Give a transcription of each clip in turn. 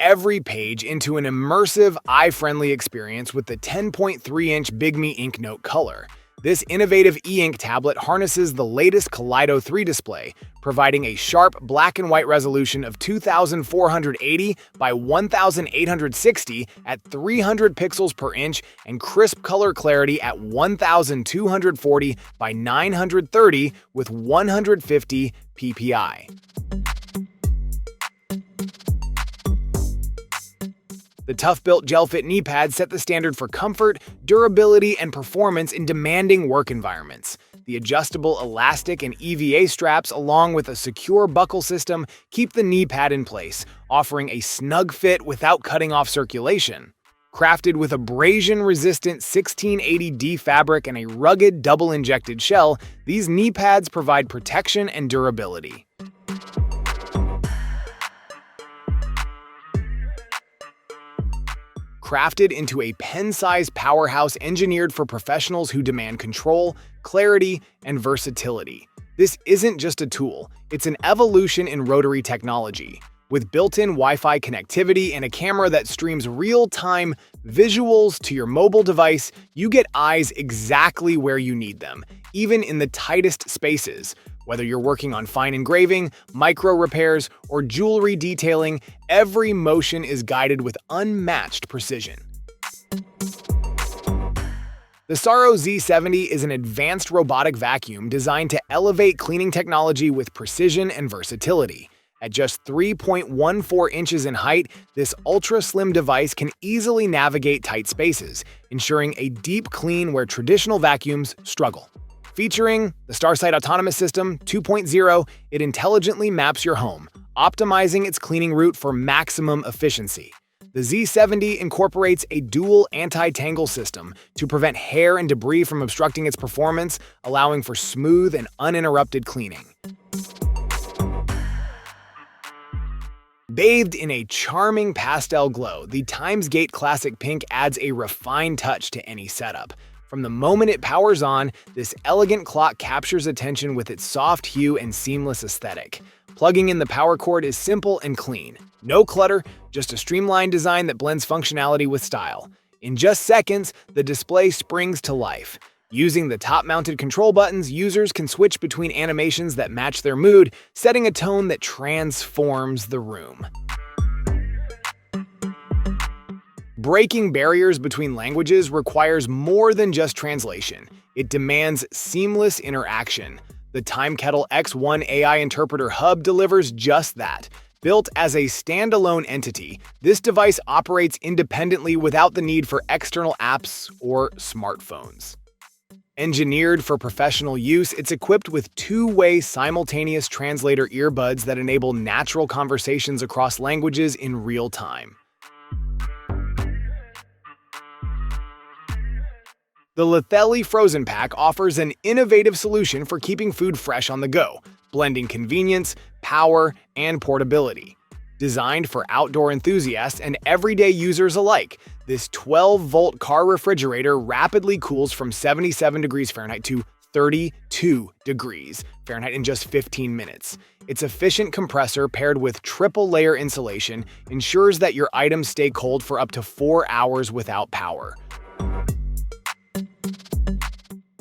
every page into an immersive, eye-friendly experience with the 10.3-inch Big Me Ink Note color. This innovative e-ink tablet harnesses the latest Kaleido 3 display, providing a sharp black and white resolution of 2480 by 1860 at 300 pixels per inch and crisp color clarity at 1240 by 930 with 150 ppi. The Toughbuilt gel-fit knee pads set the standard for comfort, durability, and performance in demanding work environments. The adjustable elastic and EVA straps, along with a secure buckle system, keep the knee pad in place, offering a snug fit without cutting off circulation. Crafted with abrasion-resistant 1680D fabric and a rugged double-injected shell, these knee pads provide protection and durability. Crafted into a pen-sized powerhouse engineered for professionals who demand control, clarity, and versatility. This isn't just a tool, it's an evolution in rotary technology. With built-in Wi-Fi connectivity and a camera that streams real-time visuals to your mobile device, you get eyes exactly where you need them, even in the tightest spaces. Whether you're working on fine engraving, micro repairs, or jewelry detailing, every motion is guided with unmatched precision. The Saro Z70 is an advanced robotic vacuum designed to elevate cleaning technology with precision and versatility. At just 3.14 inches in height, this ultra-slim device can easily navigate tight spaces, ensuring a deep clean where traditional vacuums struggle. Featuring the Starsight Autonomous System 2.0, it intelligently maps your home, optimizing its cleaning route for maximum efficiency. The Z70 incorporates a dual anti-tangle system to prevent hair and debris from obstructing its performance, allowing for smooth and uninterrupted cleaning. Bathed in a charming pastel glow, the Timesgate Classic Pink adds a refined touch to any setup. From the moment it powers on, this elegant clock captures attention with its soft hue and seamless aesthetic. Plugging in the power cord is simple and clean. No clutter, just a streamlined design that blends functionality with style. In just seconds, the display springs to life. Using the top-mounted control buttons, users can switch between animations that match their mood, setting a tone that transforms the room. Breaking barriers between languages requires more than just translation. It demands seamless interaction. The TimeKettle X1 AI Interpreter Hub delivers just that. Built as a standalone entity, this device operates independently without the need for external apps or smartphones. Engineered for professional use, it's equipped with two-way simultaneous translator earbuds that enable natural conversations across languages in real time. The Lithelli Frozen Pack offers an innovative solution for keeping food fresh on the go, blending convenience, power, and portability. Designed for outdoor enthusiasts and everyday users alike, this 12-volt car refrigerator rapidly cools from 77 degrees Fahrenheit to 32 degrees Fahrenheit in just 15 minutes. Its efficient compressor paired with triple-layer insulation ensures that your items stay cold for up to 4 hours without power.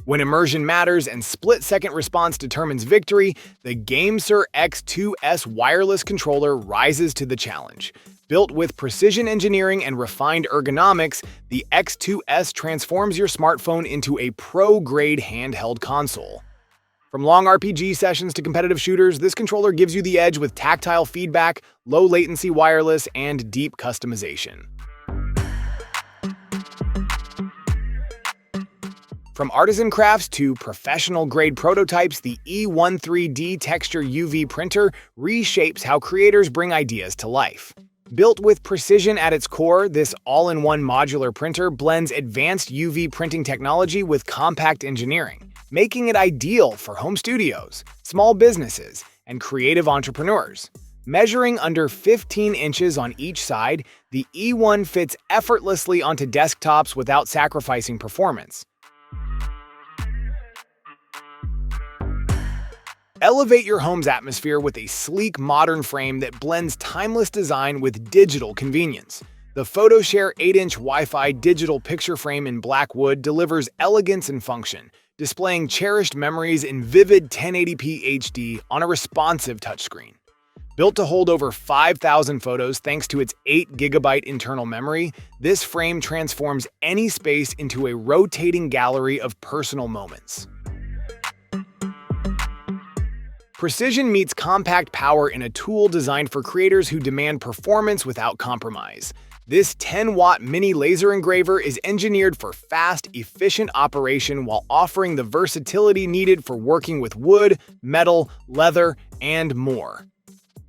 When immersion matters and split-second response determines victory, the Gamester X2S wireless controller rises to the challenge. Built with precision engineering and refined ergonomics, the X2S transforms your smartphone into a pro-grade handheld console. From long RPG sessions to competitive shooters, this controller gives you the edge with tactile feedback, low-latency wireless, and deep customization. From artisan crafts to professional-grade prototypes, the E13D Texture UV printer reshapes how creators bring ideas to life. Built with precision at its core, this all-in-one modular printer blends advanced UV printing technology with compact engineering, making it ideal for home studios, small businesses, and creative entrepreneurs. Measuring under 15 inches on each side, the E1 fits effortlessly onto desktops without sacrificing performance. Elevate your home's atmosphere with a sleek, modern frame that blends timeless design with digital convenience. The PhotoShare 8-inch Wi-Fi digital picture frame in black wood delivers elegance and function, displaying cherished memories in vivid 1080p HD on a responsive touchscreen. Built to hold over 5,000 photos thanks to its 8GB internal memory, this frame transforms any space into a rotating gallery of personal moments. Precision meets compact power in a tool designed for creators who demand performance without compromise. This 10-watt mini laser engraver is engineered for fast, efficient operation while offering the versatility needed for working with wood, metal, leather, and more.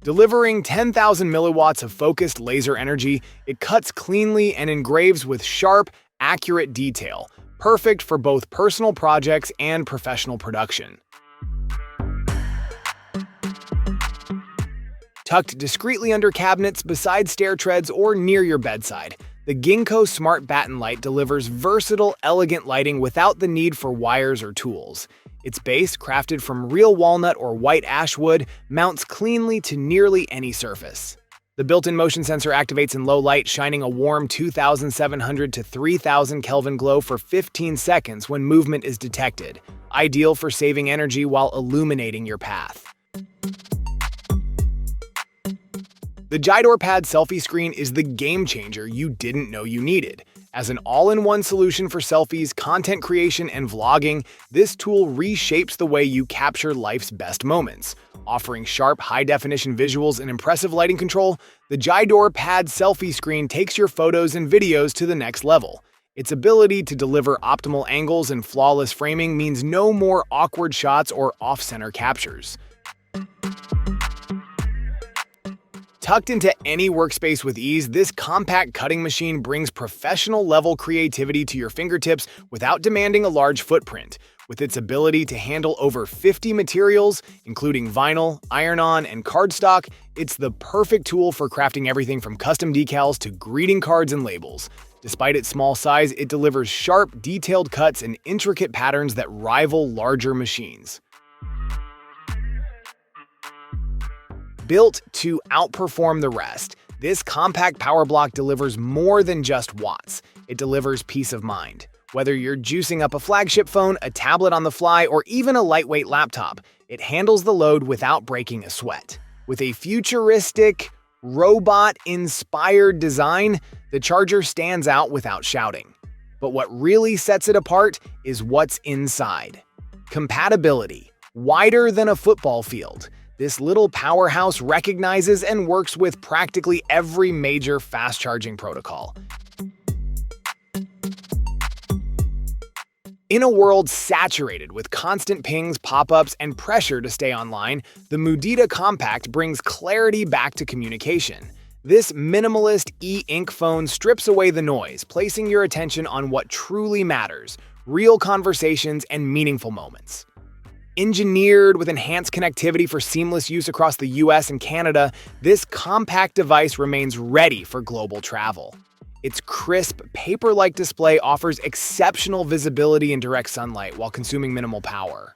Delivering 10,000 milliwatts of focused laser energy, it cuts cleanly and engraves with sharp, accurate detail, perfect for both personal projects and professional production. Tucked discreetly under cabinets, beside stair treads, or near your bedside, the Ginkgo Smart Batten Light delivers versatile, elegant lighting without the need for wires or tools. Its base, crafted from real walnut or white ash wood, mounts cleanly to nearly any surface. The built-in motion sensor activates in low light, shining a warm 2,700 to 3,000 Kelvin glow for 15 seconds when movement is detected, ideal for saving energy while illuminating your path. The Gyorpad selfie screen is the game changer you didn't know you needed. As an all-in-one solution for selfies, content creation, and vlogging, this tool reshapes the way you capture life's best moments. Offering sharp, high-definition visuals and impressive lighting control, the Gyorpad selfie screen takes your photos and videos to the next level. Its ability to deliver optimal angles and flawless framing means no more awkward shots or off-center captures. Tucked into any workspace with ease, this compact cutting machine brings professional-level creativity to your fingertips without demanding a large footprint. With its ability to handle over 50 materials, including vinyl, iron-on, and cardstock, it's the perfect tool for crafting everything from custom decals to greeting cards and labels. Despite its small size, it delivers sharp, detailed cuts and intricate patterns that rival larger machines. Built to outperform the rest, this compact power block delivers more than just watts. It delivers peace of mind. Whether you're juicing up a flagship phone, a tablet on the fly, or even a lightweight laptop, it handles the load without breaking a sweat. With a futuristic, robot-inspired design, the charger stands out without shouting. But what really sets it apart is what's inside. Compatibility. Wider than a football field. This little powerhouse recognizes and works with practically every major fast-charging protocol. In a world saturated with constant pings, pop-ups, and pressure to stay online, the Mudita Compact brings clarity back to communication. This minimalist e-ink phone strips away the noise, placing your attention on what truly matters: real conversations and meaningful moments. Engineered with enhanced connectivity for seamless use across the US and Canada, this compact device remains ready for global travel. Its crisp, paper-like display offers exceptional visibility in direct sunlight while consuming minimal power.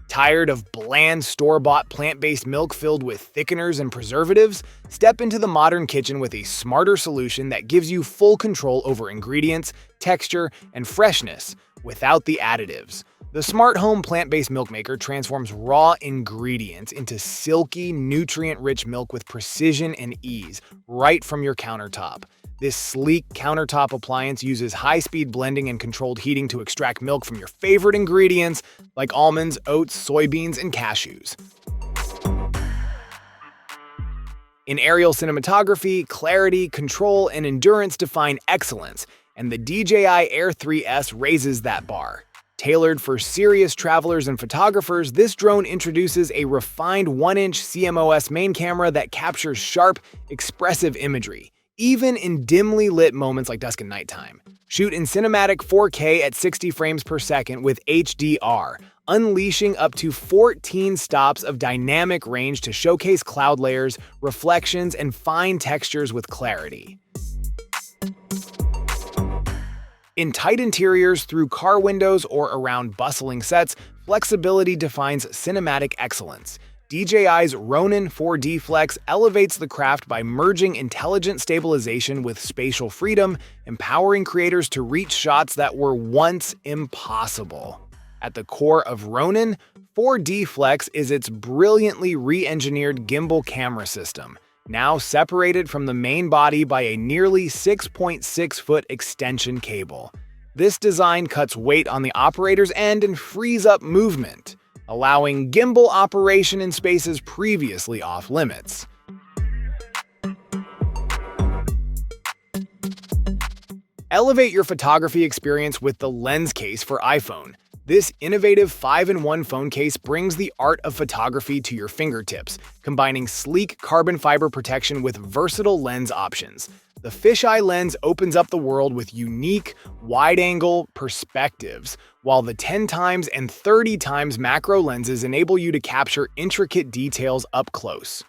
Tired of bland, store-bought plant-based milk filled with thickeners and preservatives? Step into the modern kitchen with a smarter solution that gives you full control over ingredients, texture, and freshness without the additives. The Smart Home plant-based milk maker transforms raw ingredients into silky, nutrient-rich milk with precision and ease, right from your countertop. This sleek countertop appliance uses high-speed blending and controlled heating to extract milk from your favorite ingredients like almonds, oats, soybeans, and cashews. In aerial cinematography, clarity, control, and endurance define excellence, and the DJI Air3s raises that bar. Tailored for serious travelers and photographers, this drone introduces a refined 1-inch CMOS main camera that captures sharp, expressive imagery, even in dimly lit moments like dusk and nighttime. Shoot in cinematic 4K at 60 frames per second with HDR, unleashing up to 14 stops of dynamic range to showcase cloud layers, reflections, and fine textures with clarity. In tight interiors, through car windows, or around bustling sets, flexibility defines cinematic excellence. DJI's Ronin 4D Flex elevates the craft by merging intelligent stabilization with spatial freedom, empowering creators to reach shots that were once impossible. At the core of Ronin, 4D Flex is its brilliantly re-engineered gimbal camera system, now separated from the main body by a nearly 6.6-foot extension cable. This design cuts weight on the operator's end and frees up movement, allowing gimbal operation in spaces previously off-limits. Elevate your photography experience with the lens case for iPhone. This innovative 5-in-1 phone case brings the art of photography to your fingertips, combining sleek carbon fiber protection with versatile lens options. The fisheye lens opens up the world with unique, wide-angle perspectives, while the 10x and 30x macro lenses enable you to capture intricate details up close.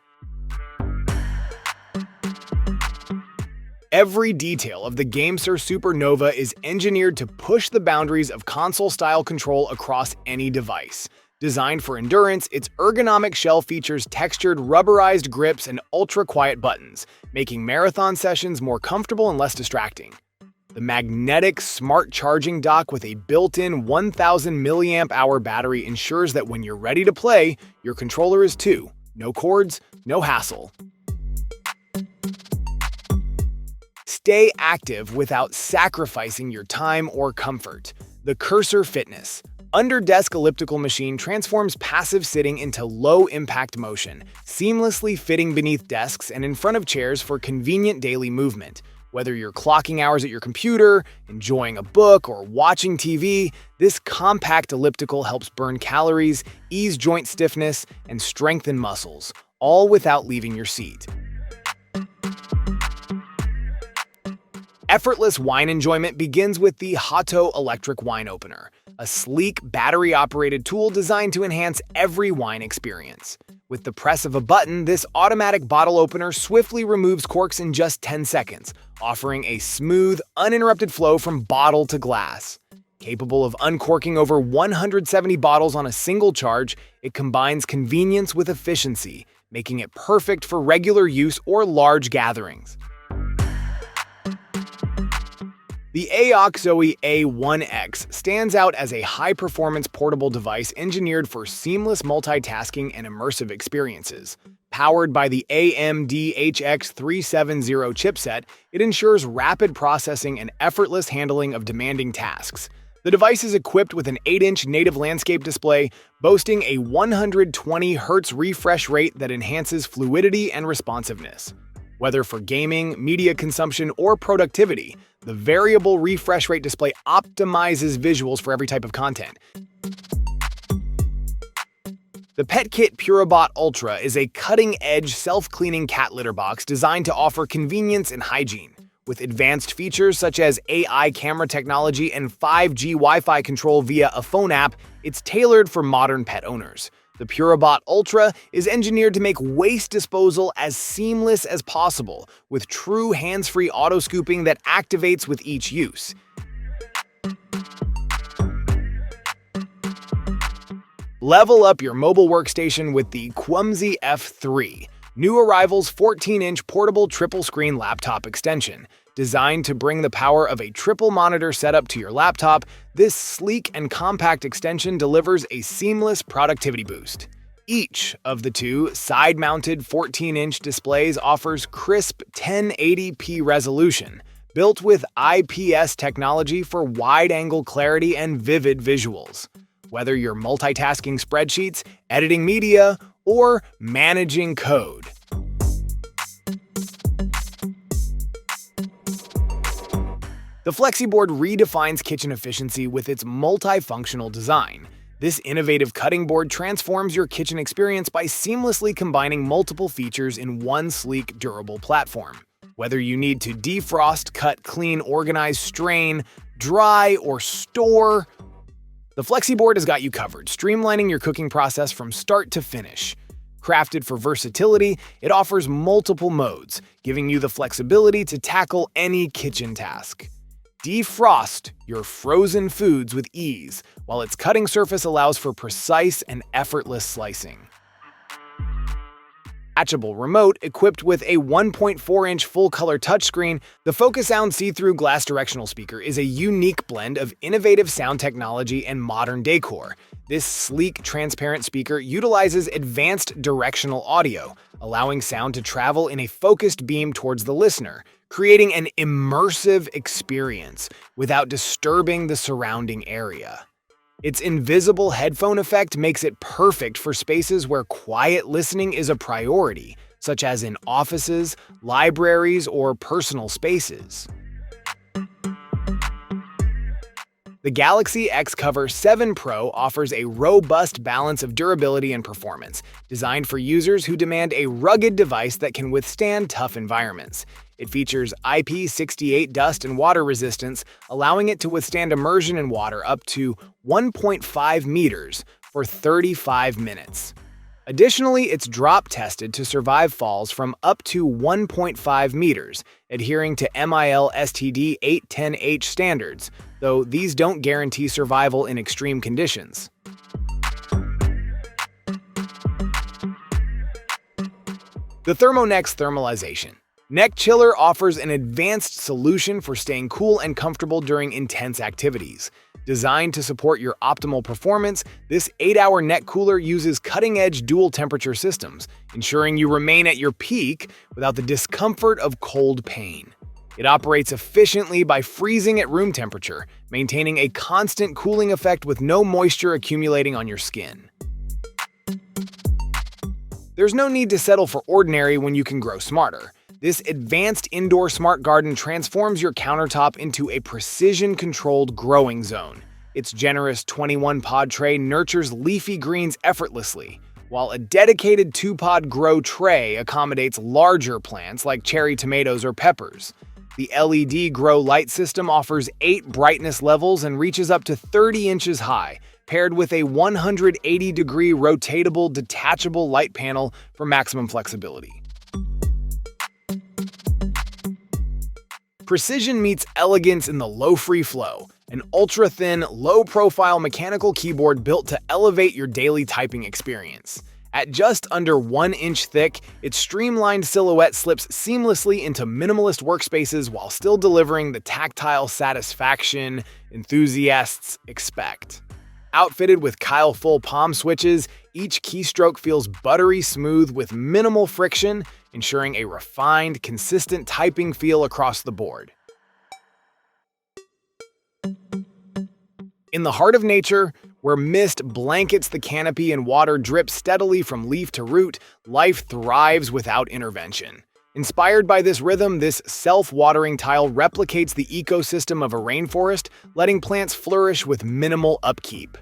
Every detail of the Gamester Supernova is engineered to push the boundaries of console-style control across any device. Designed for endurance, its ergonomic shell features textured, rubberized grips and ultra-quiet buttons, making marathon sessions more comfortable and less distracting. The magnetic smart charging dock with a built-in 1000 mAh battery ensures that when you're ready to play, your controller is too. No cords, no hassle. Stay active without sacrificing your time or comfort. The Cursor Fitness under-desk elliptical machine transforms passive sitting into low-impact motion, seamlessly fitting beneath desks and in front of chairs for convenient daily movement. Whether you're clocking hours at your computer, enjoying a book, or watching TV, this compact elliptical helps burn calories, ease joint stiffness, and strengthen muscles, all without leaving your seat. Effortless wine enjoyment begins with the Hatto electric wine opener, a sleek, battery-operated tool designed to enhance every wine experience. With the press of a button, this automatic bottle opener swiftly removes corks in just 10 seconds, offering a smooth, uninterrupted flow from bottle to glass. Capable of uncorking over 170 bottles on a single charge, it combines convenience with efficiency, making it perfect for regular use or large gatherings. The AOC Zoe A1X stands out as a high-performance portable device engineered for seamless multitasking and immersive experiences. Powered by the AMD HX370 chipset, it ensures rapid processing and effortless handling of demanding tasks. The device is equipped with an 8-inch native landscape display, boasting a 120 Hz refresh rate that enhances fluidity and responsiveness. Whether for gaming, media consumption, or productivity, the variable refresh rate display optimizes visuals for every type of content. The PetKit Purobot Ultra is a cutting-edge, self-cleaning cat litter box designed to offer convenience and hygiene. With advanced features such as AI camera technology and 5G Wi-Fi control via a phone app, it's tailored for modern pet owners. The Purobot Ultra is engineered to make waste disposal as seamless as possible, with true hands-free auto-scooping that activates with each use. Level up your mobile workstation with the Clumsy F3, new arrival's 14-inch portable triple-screen laptop extension. Designed to bring the power of a triple-monitor setup to your laptop, this sleek and compact extension delivers a seamless productivity boost. Each of the two side-mounted 14-inch displays offers crisp 1080p resolution, built with IPS technology for wide-angle clarity and vivid visuals. Whether you're multitasking spreadsheets, editing media, or managing code, the FlexiBoard redefines kitchen efficiency with its multifunctional design. This innovative cutting board transforms your kitchen experience by seamlessly combining multiple features in one sleek, durable platform. Whether you need to defrost, cut, clean, organize, strain, dry, or store, the FlexiBoard has got you covered, streamlining your cooking process from start to finish. Crafted for versatility, it offers multiple modes, giving you the flexibility to tackle any kitchen task. defrost your frozen foods with ease, while its cutting surface allows for precise and effortless slicing. Detachable remote equipped with a 1.4-inch full-color touchscreen, the Focus Sound see-through glass directional speaker is a unique blend of innovative sound technology and modern decor. This sleek, transparent speaker utilizes advanced directional audio, allowing sound to travel in a focused beam towards the listener, creating an immersive experience without disturbing the surrounding area. Its invisible headphone effect makes it perfect for spaces where quiet listening is a priority, such as in offices, libraries, or personal spaces. The Galaxy X-Cover 7 Pro offers a robust balance of durability and performance, designed for users who demand a rugged device that can withstand tough environments. It features IP68 dust and water resistance, allowing it to withstand immersion in water up to 1.5 meters for 35 minutes. Additionally, it's drop-tested to survive falls from up to 1.5 meters, adhering to MIL STD 810H standards, though these don't guarantee survival in extreme conditions. The ThermoNex thermalization. Neck Chiller offers an advanced solution for staying cool and comfortable during intense activities. Designed to support your optimal performance, this 8-hour neck cooler uses cutting-edge dual-temperature systems, ensuring you remain at your peak without the discomfort of cold pain. It operates efficiently by freezing at room temperature, maintaining a constant cooling effect with no moisture accumulating on your skin. There's no need to settle for ordinary when you can grow smarter. This advanced indoor smart garden transforms your countertop into a precision-controlled growing zone. Its generous 21-pod tray nurtures leafy greens effortlessly, while a dedicated 2-pod grow tray accommodates larger plants like cherry tomatoes or peppers. The LED grow light system offers 8 brightness levels and reaches up to 30 inches high, paired with a 180-degree rotatable detachable light panel for maximum flexibility. Precision meets elegance in the low free flow, an ultra-thin, low-profile mechanical keyboard built to elevate your daily typing experience. At just under 1 inch thick, its streamlined silhouette slips seamlessly into minimalist workspaces while still delivering the tactile satisfaction enthusiasts expect. Outfitted with Kyle full palm switches, each keystroke feels buttery smooth with minimal friction, ensuring a refined, consistent typing feel across the board. In the heart of nature, where mist blankets the canopy and water drips steadily from leaf to root, life thrives without intervention. Inspired by this rhythm, this self-watering tile replicates the ecosystem of a rainforest, letting plants flourish with minimal upkeep.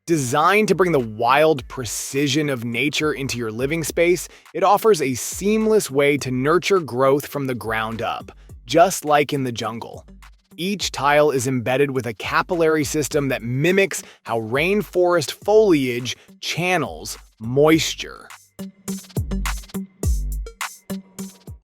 Designed to bring the wild precision of nature into your living space, it offers a seamless way to nurture growth from the ground up, just like in the jungle. Each tile is embedded with a capillary system that mimics how rainforest foliage channels moisture.